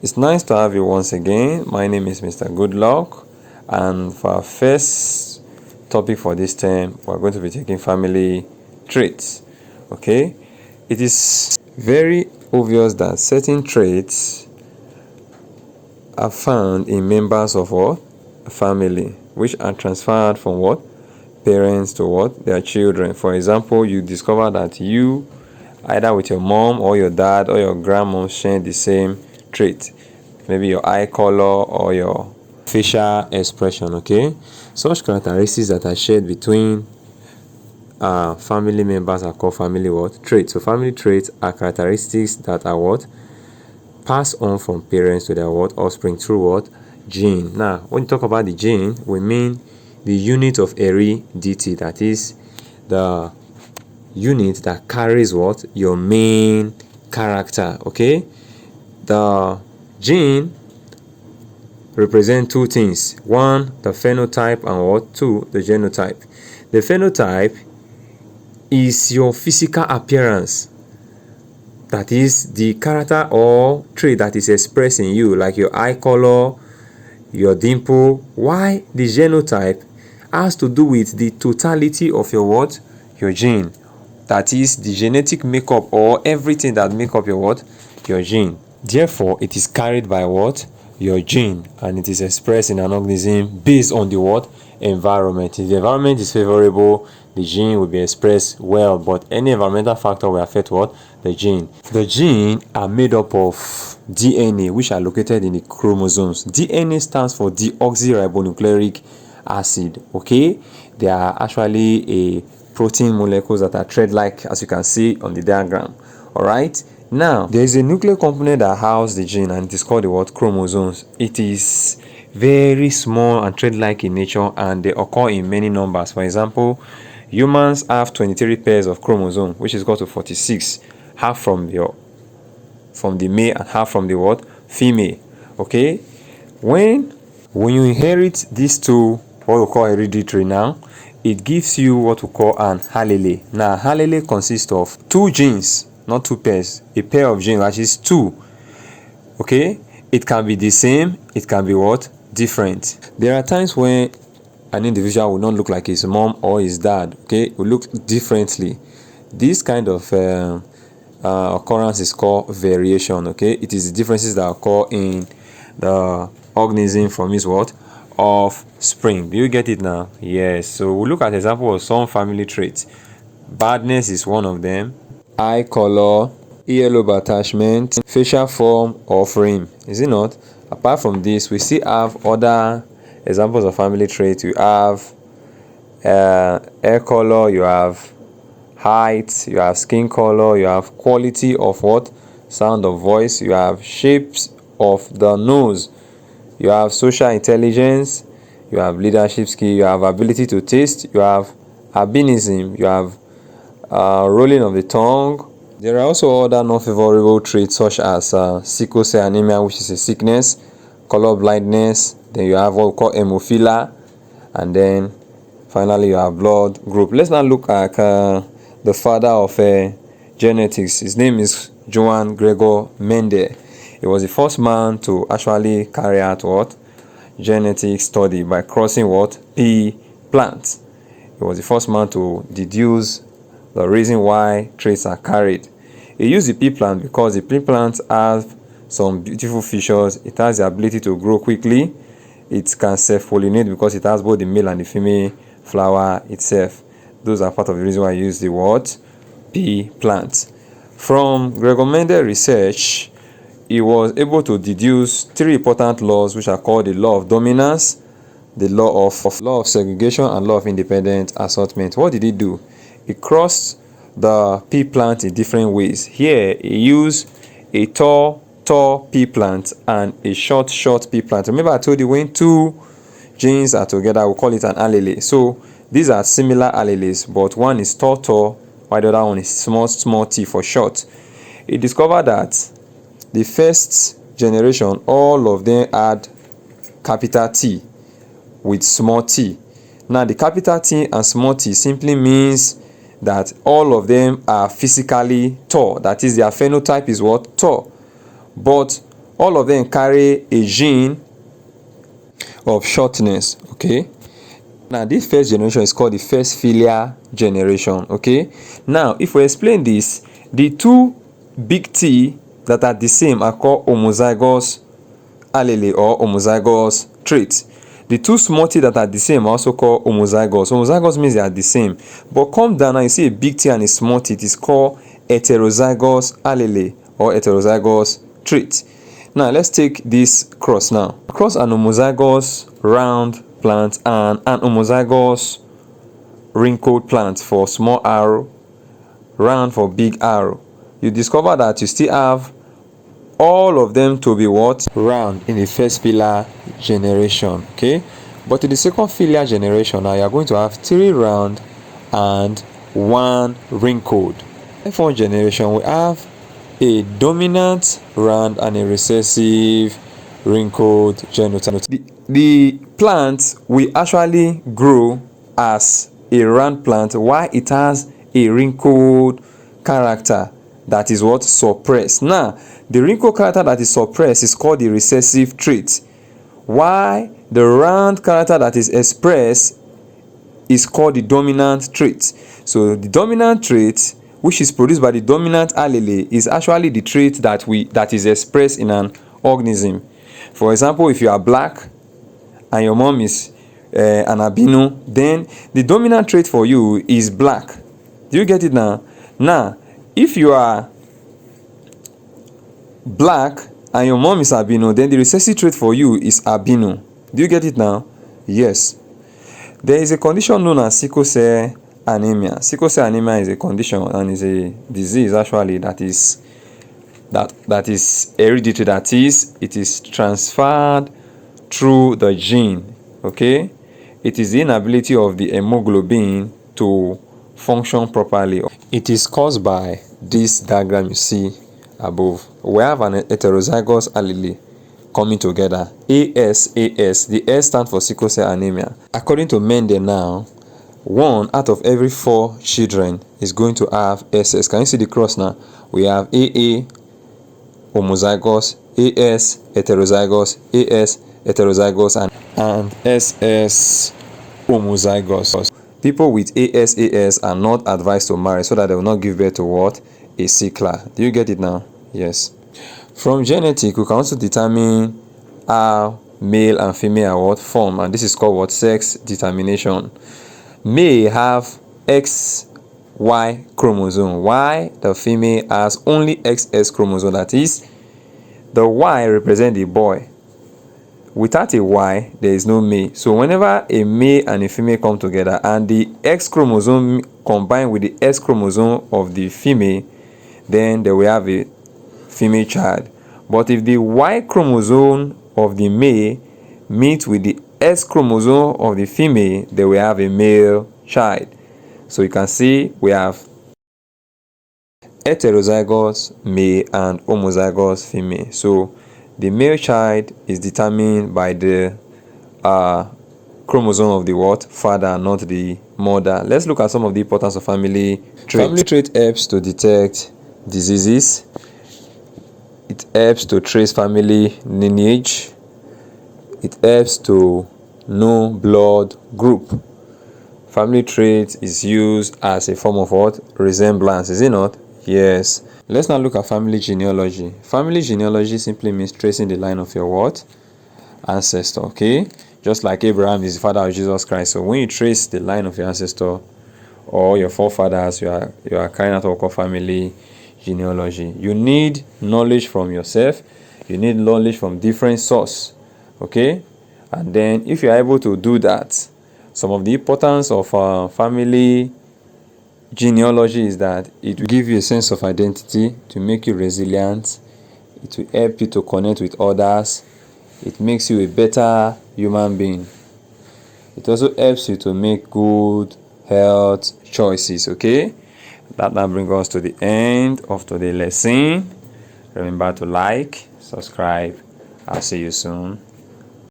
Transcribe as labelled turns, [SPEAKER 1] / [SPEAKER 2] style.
[SPEAKER 1] It's nice to have you once again. My name is Mr. Goodluck, and for our first topic for this term, we're going to be taking family traits. Okay, it is very obvious that certain traits are found in members of what? A family, which are transferred from what? Parents to what? Their children. For example, you discover that you, either with your mom or your dad or your grandma, share the same trait. Maybe your eye color or your facial expression. Okay, such characteristics that are shared between family members are called family what? Traits. So family traits are characteristics that are what? Passed on from parents to their what? Offspring through what? Gene. Now, when you talk about the gene, we mean the unit of heredity, that is the unit that carries what? Your main character. Okay, the gene represent two things: one, the phenotype, and what? Two, the genotype. The phenotype is your physical appearance, that is the character or trait that is expressed in you, like your eye color, your dimple. Why the genotype has to do with the totality of your what? Your gene, that is the genetic makeup or everything that make up your what? Your gene. Therefore, it is carried by what? Your gene, and it is expressed in an organism based on the what? Environment. If the environment is favorable, the gene will be expressed well, but any environmental factor will affect what? The gene. The gene are made up of DNA, which are located in the chromosomes. DNA stands for deoxyribonucleic acid. Okay, they are actually a protein molecules that are thread-like, as you can see on the diagram. All right, now there is a nuclear component that houses the gene, and it is called the what? Chromosomes. It is very small and thread-like in nature, and they occur in many numbers. For example, humans have 23 pairs of chromosomes, which is equal to 46, half from the male and half from the what? Female. Okay, when you inherit these two, what we call hereditary, now it gives you what we call an allele. Now allele consists of two genes, not two pairs, a pair of genes, which is two. Okay, it can be the same, it can be what? Different. There are times when an individual will not look like his mom or his dad. Okay, will look differently. This kind of occurrence is called variation. Okay, it is the differences that occur in the organism from his what? Offspring. Do you get it now? Yes. So we'll look at example of some family traits. Badness is one of them. Eye color, ear lobe attachment, facial form or frame. Is it not? Apart from this, we still have other examples of family traits. You have hair color, you have height, you have skin color, you have quality of what? Sound of voice, you have shapes of the nose, you have social intelligence, you have leadership skill, you have ability to taste, you have albinism, you have rolling of the tongue. There are also other non-favorable traits such as sickle cell anemia, which is a sickness, color blindness. Then you have what we call hemophilia, and then finally you have blood group. Let's now look at the father of genetics. His name is Johann Gregor Mendel. He was the first man to actually carry out what? Genetic study by crossing what? Pea plants. He was the first man to deduce the reason why traits are carried. He used the pea plant because the pea plant has some beautiful features. It has the ability to grow quickly. It can self-pollinate because it has both the male and the female flower itself. Those are part of the reason why I use the word pea plant. From Gregor Mendel research, he was able to deduce three important laws, which are called the law of dominance, the law of segregation, and law of independent assortment. What did he do? He crossed the pea plant in different ways. Here he used a tall pea plant and a short pea plant. Remember I told you when two genes are together we call it an allele. So these are similar alleles, but one is tall while the other one is small t for short. He discovered that the first generation, all of them had capital T with small t. Now the capital T and small t simply means that all of them are physically tall. That is, their phenotype is what? Tall. But all of them carry a gene of shortness. Okay. Now, this first generation is called the first filial generation. Okay. Now, if we explain this, the two big T that are the same are called homozygous allele or homozygous traits. The two small t that are the same are also called homozygous. Homozygous means they are the same. But come down and you see a big T and a small t, it is called heterozygous allele or heterozygous trait. Now let's take this cross now. Cross an homozygous round plant and an homozygous wrinkled plant for small r, round for big R. You discover that you still have all of them to be what? Round in the first filial generation. Okay, but in the second filial generation now you are going to have 3 round and 1 wrinkled. In the fourth generation we have a dominant round and a recessive wrinkled genotype. The plant will actually grow as a round plant while it has a wrinkled character that is what? Suppressed. Now, the wrinkle character that is suppressed is called the recessive trait, while the round character that is expressed is called the dominant trait. So the dominant trait, which is produced by the dominant allele, is actually the trait that is expressed in an organism. For example, if you are black and your mom is an albino, then the dominant trait for you is black. Do you get it now? Now, if you are black and your mom is albino, then the recessive trait for you is albino. Do you get it now? Yes. There is a condition known as sickle cell anemia. Sickle cell anemia is a condition and is a disease actually that is hereditary. That is, it is transferred through the gene. Okay, it is the inability of the hemoglobin to function properly. It is caused by this diagram you see above. We have an heterozygous allele coming together, AS. The S stands for sickle cell anemia. According to Mendel now, 1 out of every 4 children is going to have SS. Can you see the cross now? We have AA homozygous, AS heterozygous, AS heterozygous, and SS homozygous. People with AS are not advised to marry so that they will not give birth to what? A sickler. Do you get it now? Yes. From genetic, we can also determine how male and female are what form, and this is called what? Sex determination. May have XY chromosome, while the female has only XX chromosome. That is, the Y represents the boy. Without a Y, there is no male. So whenever a male and a female come together and the X chromosome combine with the S chromosome of the female, then they will have a female child. But if the Y chromosome of the male meets with the S chromosome of the female, they will have a male child. So you can see we have heterozygous male and homozygous female. So the male child is determined by the chromosome of the what? Father, not the mother. Let's look at some of the importance of family traits. Family trait helps to detect diseases. It helps to trace family lineage. It helps to know blood group. Family trait is used as a form of what? Resemblance, is it not? Yes. Let's now look at family genealogy. Family genealogy simply means tracing the line of your what? Ancestor, okay? Just like Abraham is the father of Jesus Christ. So when you trace the line of your ancestor or your forefathers, you are carrying out what we call family genealogy. You need knowledge from yourself. You need knowledge from different sources, okay? And then if you are able to do that, some of the importance of family genealogy is that it will give you a sense of identity, to make you resilient. It will help you to connect with others. It makes you a better human being. It also helps you to make good health choices, okay? That now brings us to the end of today's lesson. Remember to like, subscribe. I'll see you soon.